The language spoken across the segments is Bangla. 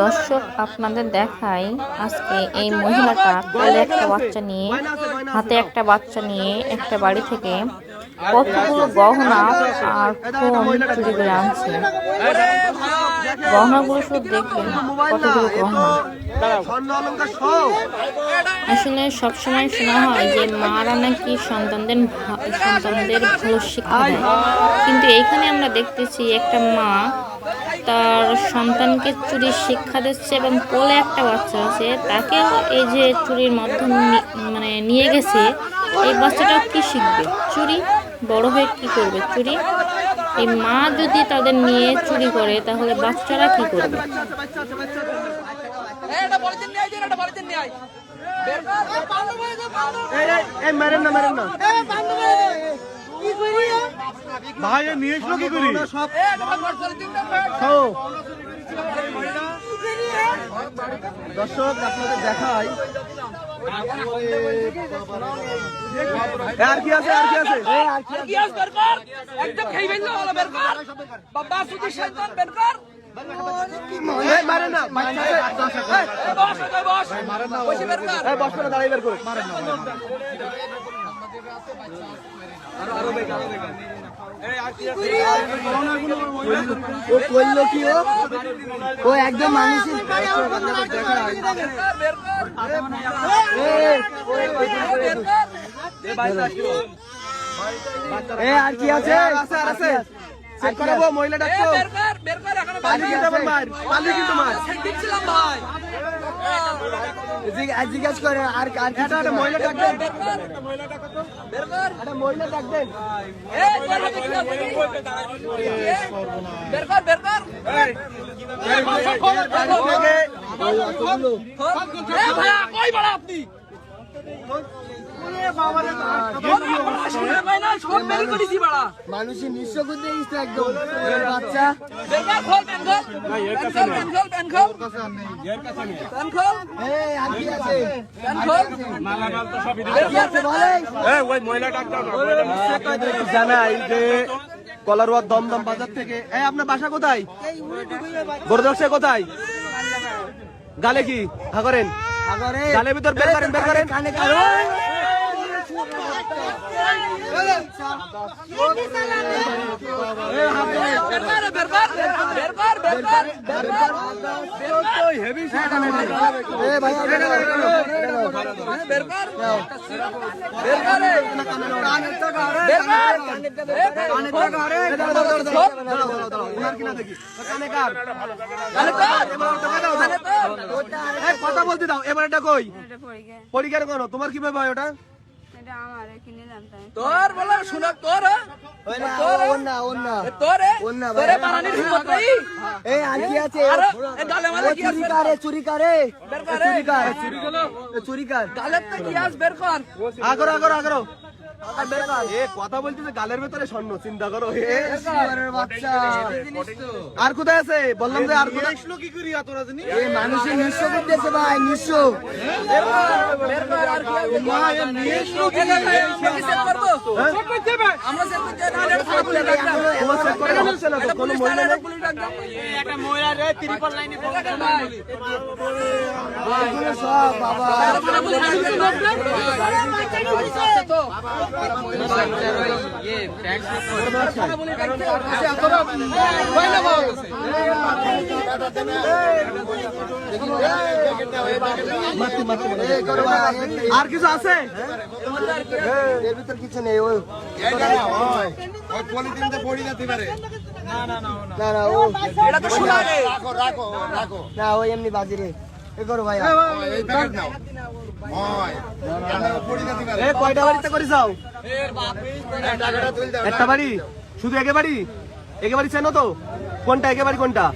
দর্শক আপনাদের দেখাই আজকে এই মহিলাটা কোলে একটা বাচ্চা নিয়ে হাতে একটা বাচ্চা নিয়ে একটা বাড়ি থেকে কতগুলো গহনা আর ফোন চুরি করে আনছে। গহনাগুলো শুধু দেখবেন কতগুলো গহনা। আসলে সবসময় শোনা হয় যে মারা নাকি সন্তানদের ভালো শিক্ষা দেয়, কিন্তু এইখানে আমরা দেখতেছি একটা মা তার সন্তানকে চুরির শিক্ষা দিচ্ছে এবং কোলে একটা বাচ্চা আছে, তাকেও এই যে চুরির মাধ্যমে নিয়ে গেছে। এই বাচ্চাটাও কি শিখবে? চুরি। বড় হয়ে কি করবে? চুরি। এই মা যদি তাদের নিয়ে চুরি করে তাহলে বাচ্চারা কি করবে? ভাই নিয়ে এসলো কি করি? দর্শক আপনাদের দেখাই আর কি আছে, আর কি আছে, একদম খেয়ে ফেললো হলো বের কর বাবা সুদি শয়তান বের কর। মারে না বস করে দাঁড়াই বের করে মারেন না। ও করলো কি? ও একদম মানুষের আর কি আছে? চেক করাবো মহিলা ডাক্তার জিজ্ঞেস করে আর মহিলা ডাক্তার মহিলা ডাক্তার মানুষের নিঃস্ব করতে গেছে একদম বাচ্চা। জানাই যে কলারোয়া দমদম বাজার থেকে। আপনার বাসা কোথায়? বড়দশা কোথায়? গালে কি হা করেন? গালের ভিতর বের করেন, বের করেন। কথা বলতে দাও। এবার এটা কই পরীক্ষার করো, তোমার কিভাবে হয় ওটা? তোর বলো শুনে তোর চুরি করে কথা বলছি যে গালের ভেতরে স্বর্ণ। চিন্তা করো আর কোথায় আছে? বললাম যে আর কোথায় কি করি মানুষের নিঃস্ব করতেছে ভাই, নিঃস্ব। সব বাবা আর কিছু আছে? এর ভিতর কিছু নেই। না ওই এমনি বাজি রে করো ভাই। কয়টা বাড়িতে করে যাও? একটা বাড়ি শুধু? একে বাড়ি? একে বাড়ি চেনো তো? কোনটা একে বাড়ি? কোনটা?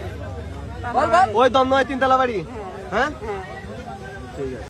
ওই দম নয়, তিনতলা বাড়ি। হ্যাঁ ঠিক আছে।